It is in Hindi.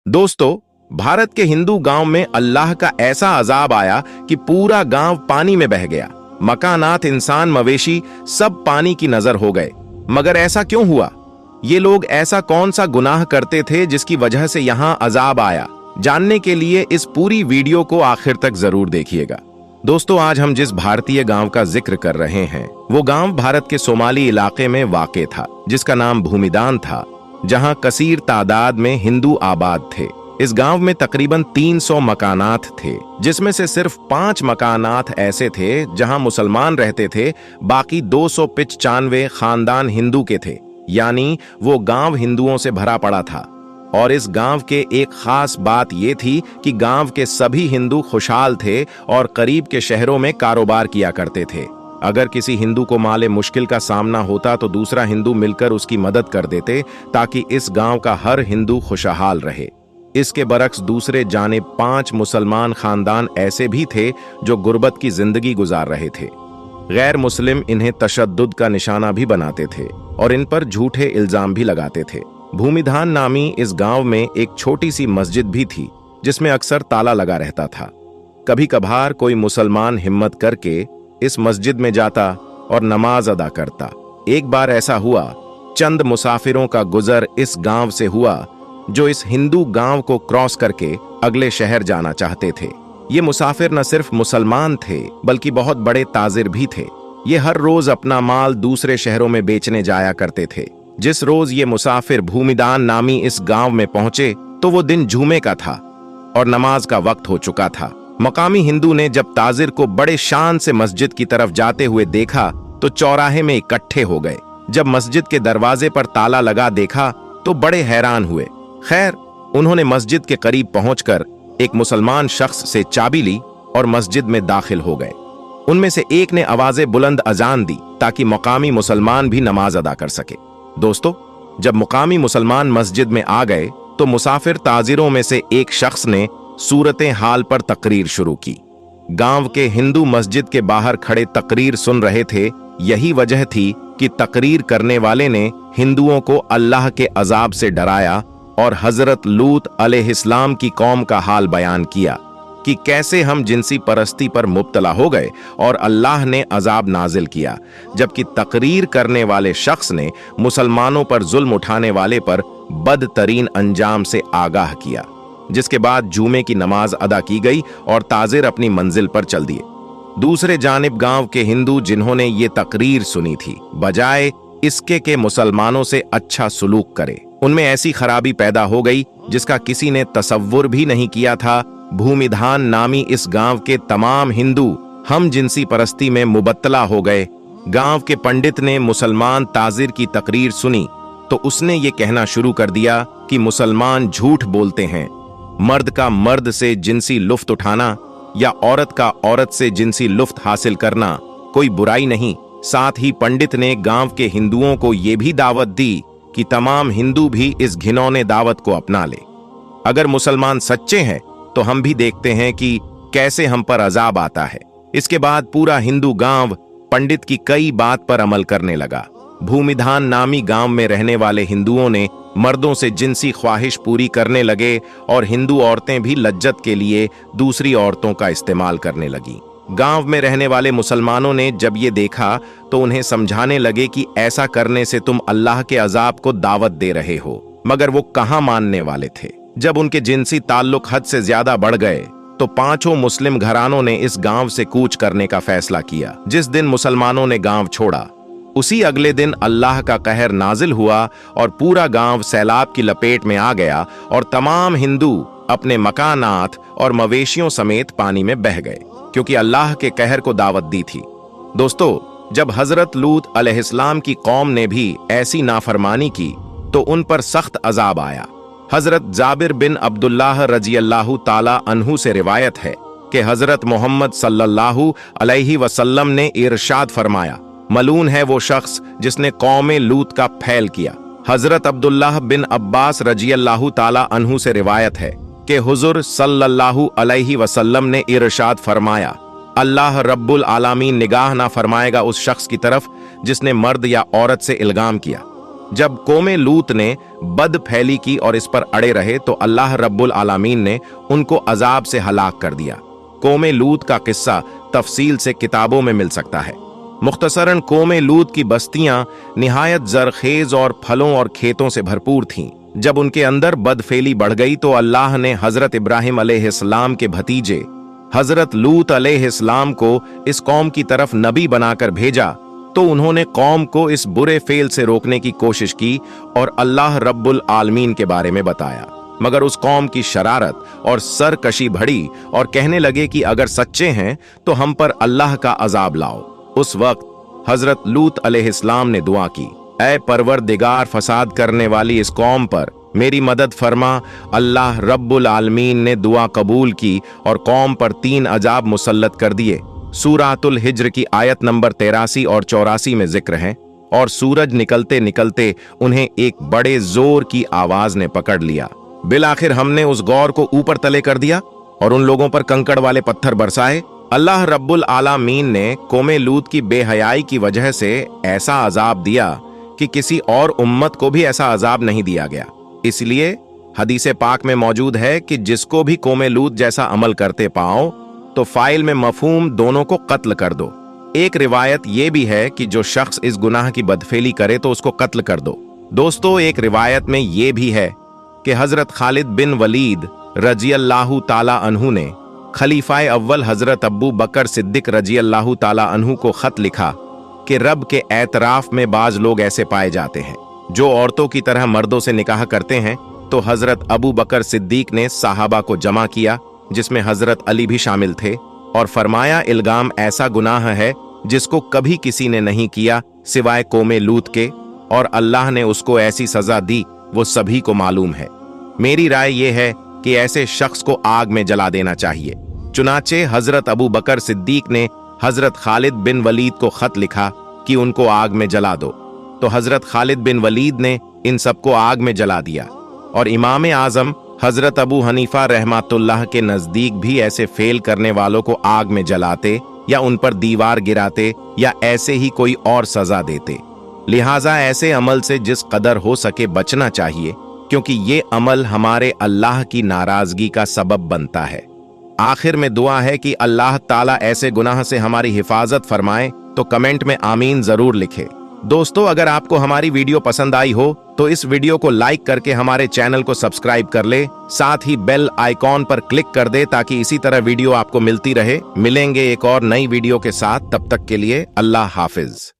दोस्तों, भारत के हिंदू गांव में अल्लाह का ऐसा अजाब आया कि पूरा गांव पानी में बह गया। मकानात, इंसान, मवेशी सब पानी की नजर हो गए। मगर ऐसा क्यों हुआ? ये लोग ऐसा कौन सा गुनाह करते थे जिसकी वजह से यहां अजाब आया? जानने के लिए इस पूरी वीडियो को आखिर तक जरूर देखिएगा। दोस्तों, आज हम जिस भारतीय गांव का जिक्र कर रहे हैं वो गांव भारत के सोमाली इलाके में वाक़े था, जिसका नाम भूमिदान था, जहां कसीर तादाद में हिंदू आबाद थे। इस गांव में तकरीबन 300 मकानात थे, जिसमें से सिर्फ 5 मकानात ऐसे थे जहां मुसलमान रहते थे। बाकी 295 खानदान हिंदू के थे, यानी वो गांव हिंदुओं से भरा पड़ा था। और इस गांव के एक खास बात ये थी कि गांव के सभी हिंदू खुशहाल थे और करीब के शहरों में कारोबार किया करते थे। अगर किसी हिंदू को माले मुश्किल का सामना होता तो दूसरा हिंदू मिलकर उसकी मदद कर देते, ताकि इस गांव का हर हिंदू खुशहाल रहे। इसके बरक्स दूसरे जानिब 5 मुसलमान खानदान ऐसे भी थे जो गुर्बत की जिंदगी गुजार रहे थे। गैर मुस्लिम इन्हें तशद्दुद का निशाना भी बनाते थे और इन पर झूठे इल्जाम भी लगाते थे। भूमिदान नामी इस गांव में एक छोटी सी मस्जिद भी थी, जिसमें अक्सर ताला लगा रहता था। कभी कभार कोई मुसलमान हिम्मत करके इस मस्जिद में जाता और नमाज अदा करता। एक बार ऐसा हुआ, चंद मुसाफिरों का गुजर इस गांव से हुआ जो इस हिंदू गांव को क्रॉस करके अगले शहर जाना चाहते थे। ये मुसाफिर न सिर्फ मुसलमान थे बल्कि बहुत बड़े ताजिर भी थे। ये हर रोज अपना माल दूसरे शहरों में बेचने जाया करते थे। जिस रोज ये मुसाफिर भूमिदान नामी इस गांव में पहुंचे तो वो दिन जुमे का था और नमाज का वक्त हो चुका था। मकामी हिंदू ने जब ताजिर को बड़े शान से मस्जिद की तरफ जाते हुए देखा तो चौराहे में इकट्ठे हो गए। जब मस्जिद के दरवाजे पर ताला लगा देखा तो बड़े हैरान हुए। खैर, उन्होंने मस्जिद के करीब पहुंचकर एक मुसलमान शख्स से चाबी ली और मस्जिद में दाखिल हो गए। उनमें से एक ने आवाज़े बुलंद अजान दी ताकि मकामी मुसलमान भी नमाज अदा कर सके। दोस्तों, जब मुकामी मुसलमान मस्जिद में आ गए तो मुसाफिर ताजिरों में से एक शख्स ने सूरत हाल पर तकरीर शुरू की। गांव के हिंदू मस्जिद के बाहर खड़े तकरीर सुन रहे थे। यही वजह थी कि तकरीर करने वाले ने हिंदुओं को अल्लाह के अजाब से डराया और हजरत लूत अलैहिस्सलाम की कौम का हाल बयान किया कि कैसे हम जिनसी परस्ती पर मुब्तला हो गए और अल्लाह ने अजाब नाजिल किया। जबकि तकरीर करने वाले शख्स ने मुसलमानों पर जुल्म उठाने वाले पर बदतरीन अंजाम से आगाह किया। जिसके बाद जुमे की नमाज अदा की गई और ताजिर अपनी मंजिल पर चल दिए। दूसरे जानिब गांव के हिंदू जिन्होंने ये तकरीर सुनी थी, बजाय इसके के मुसलमानों से अच्छा सुलूक करे, उनमें ऐसी खराबी पैदा हो गई जिसका किसी ने तसव्वुर भी नहीं किया था। भूमिदान नामी इस गांव के तमाम हिंदू हम जिनसी परस्ती में मुबत्तला हो गए। गांव के पंडित ने मुसलमान ताजिर की तकरीर सुनी तो उसने ये कहना शुरू कर दिया कि मुसलमान झूठ बोलते हैं। मर्द का मर्द से जिनसी लुफ्त उठाना या औरत का औरत से जिनसी लुफ्त हासिल करना कोई बुराई नहीं। साथ ही पंडित ने गांव के हिंदुओं को यह भी दावत दी कि तमाम हिंदू भी इस घिनौने दावत को अपना ले। अगर मुसलमान सच्चे हैं तो हम भी देखते हैं कि कैसे हम पर अजाब आता है। इसके बाद पूरा हिंदू गांव पंडित की कई बात पर अमल करने लगा। भूमिदान नामी गांव में रहने वाले हिंदुओं ने मर्दों से जिनसी ख्वाहिश पूरी करने लगे और हिंदू औरतें भी लज्जत के लिए दूसरी औरतों का इस्तेमाल करने लगी। गांव में रहने वाले मुसलमानों ने जब ये देखा तो उन्हें समझाने लगे कि ऐसा करने से तुम अल्लाह के अजाब को दावत दे रहे हो। मगर वो कहां मानने वाले थे। जब उनके जिनसी ताल्लुक हद से ज्यादा बढ़ गए तो 5 मुस्लिम घरानों ने इस गांव से कूच करने का फैसला किया। जिस दिन मुसलमानों ने गांव छोड़ा उसी अगले दिन अल्लाह का कहर नाजिल हुआ और पूरा गांव सैलाब की लपेट में आ गया और तमाम हिंदू अपने मकानात और मवेशियों समेत पानी में बह गए, क्योंकि अल्लाह के कहर को दावत दी थी। दोस्तों, जब हजरत लूत अलैहिस्सलाम की कौम ने भी ऐसी नाफरमानी की तो उन पर सख्त अजाब आया। हजरत जाबिर बिन अब्दुल्लाह रजियल्लाहु ताला अन्हु से रिवायत है कि हजरत मोहम्मद सल्लल्लाहु अलैहि वसल्लम ने इरशाद फरमाया, मलून है वो शख्स जिसने कौम लूत का फैल किया। हजरत अब्दुल्लाह बिन अब्बास रजियल्लाहु ताला अन्हु से रिवायत है कि हुजूर सल्लल्लाहु अलैहि वसल्लम ने इरशाद फरमाया, अल्लाह रब्बुल आलमीन निगाह ना फरमाएगा उस शख्स की तरफ जिसने मर्द या औरत से इल्गाम किया। जब कौमे लूत ने बद फैली की और इस पर अड़े रहे तो अल्लाह रब्बुल आलमीन ने उनको अजाब से हलाक कर दिया। कौमे लूत का किस्सा तफसील से किताबों में मिल सकता है। मुख्तसरन कौमे लूत की बस्तियां निहायत जरखेज और फलों और खेतों से भरपूर थीं। जब उनके अंदर बदफेली बढ़ गई तो अल्लाह ने हजरत इब्राहिम अलैहिस्सलाम के भतीजे हजरत लूत अलैहिस्सलाम को इस कौम की तरफ नबी बनाकर भेजा, तो उन्होंने कौम को इस बुरे फेल से रोकने की कोशिश की और अल्लाह रब्बुल आलमीन के बारे में बताया। मगर उस कौम की शरारत और सरकशी बढ़ी और कहने लगे कि अगर सच्चे हैं तो हम पर अल्लाह का अजाब लाओ। उस वक्त हजरत लूत अलैहिस्सलाम ने दुआ की, ऐ परवरदिगार, फसाद करने वाली इस कौम पर मेरी मदद फरमा। अल्लाह रब्बुल आलमीन ने दुआ कबूल की और कौम पर 3 अजाब मुसल्लत कर दिए। सूरतुल हिज्र की आयत नंबर 83 और 84 में जिक्र है। और सूरज निकलते निकलते उन्हें एक बड़े जोर की आवाज ने पकड़ लिया। बिलाखिर हमने उस गौर को ऊपर तले कर दिया और उन लोगों पर कंकड़ वाले पत्थर बरसाए। अल्लाह रब्बुल आलमीन ने कौमे लूत की बेहयाई की वजह से ऐसा अजाब दिया कि किसी और उम्मत को भी ऐसा अजाब नहीं दिया गया। इसलिए हदीसे पाक में मौजूद है कि जिसको भी कौमे लूत जैसा अमल करते पाओ तो फाइल में मफहूम दोनों को कत्ल कर दो। एक रिवायत यह भी है कि जो शख्स इस गुनाह की बदफेली करे तो उसको कत्ल कर दो। दोस्तों, एक रिवायत में यह भी है कि हजरत खालिद बिन वलीद रजियल्लाहु ताला अन्हु ने खलीफाए अव्वल हजरत अबू बकर सिद्दीक रजियल्लाहु ताला अन्हु को खत लिखा कि रब के एतराफ में बाज लोग ऐसे पाए जाते हैं जो औरतों की तरह मर्दों से निकाह करते हैं। तो हजरत अबू बकर सिद्दीक ने साहबा को जमा किया, जिसमें हजरत अली भी शामिल थे, और फरमाया, इल्गाम ऐसा गुनाह है जिसको कभी किसी ने नहीं किया सिवाय कौमे लूत के, और अल्लाह ने उसको ऐसी सजा दी वो सभी को मालूम है। मेरी राय यह है कि ऐसे शख्स को आग में जला देना चाहिए। चुनाचे हजरत अबू बकर सिद्दीक ने हजरत खालिद बिन वलीद को खत लिखा कि उनको आग में जला दो, तो हजरत खालिद बिन वलीद ने इन सबको आग में जला दिया। और इमाम आजम हजरत अबू हनीफा रहमतुल्लाह के नजदीक भी ऐसे फेल करने वालों को आग में जलाते या उन पर दीवार गिराते या ऐसे ही कोई और सजा देते। लिहाजा ऐसे अमल से जिस कदर हो सके बचना चाहिए, क्योंकि ये अमल हमारे अल्लाह की नाराजगी का सबब बनता है। आखिर में दुआ है कि अल्लाह ताला ऐसे गुनाह से हमारी हिफाजत फरमाए। तो कमेंट में आमीन जरूर लिखे। दोस्तों, अगर आपको हमारी वीडियो पसंद आई हो तो इस वीडियो को लाइक करके हमारे चैनल को सब्सक्राइब कर ले, साथ ही बेल आइकॉन पर क्लिक कर दे ताकि इसी तरह वीडियो आपको मिलती रहे। मिलेंगे एक और नई वीडियो के साथ, तब तक के लिए अल्लाह हाफिज।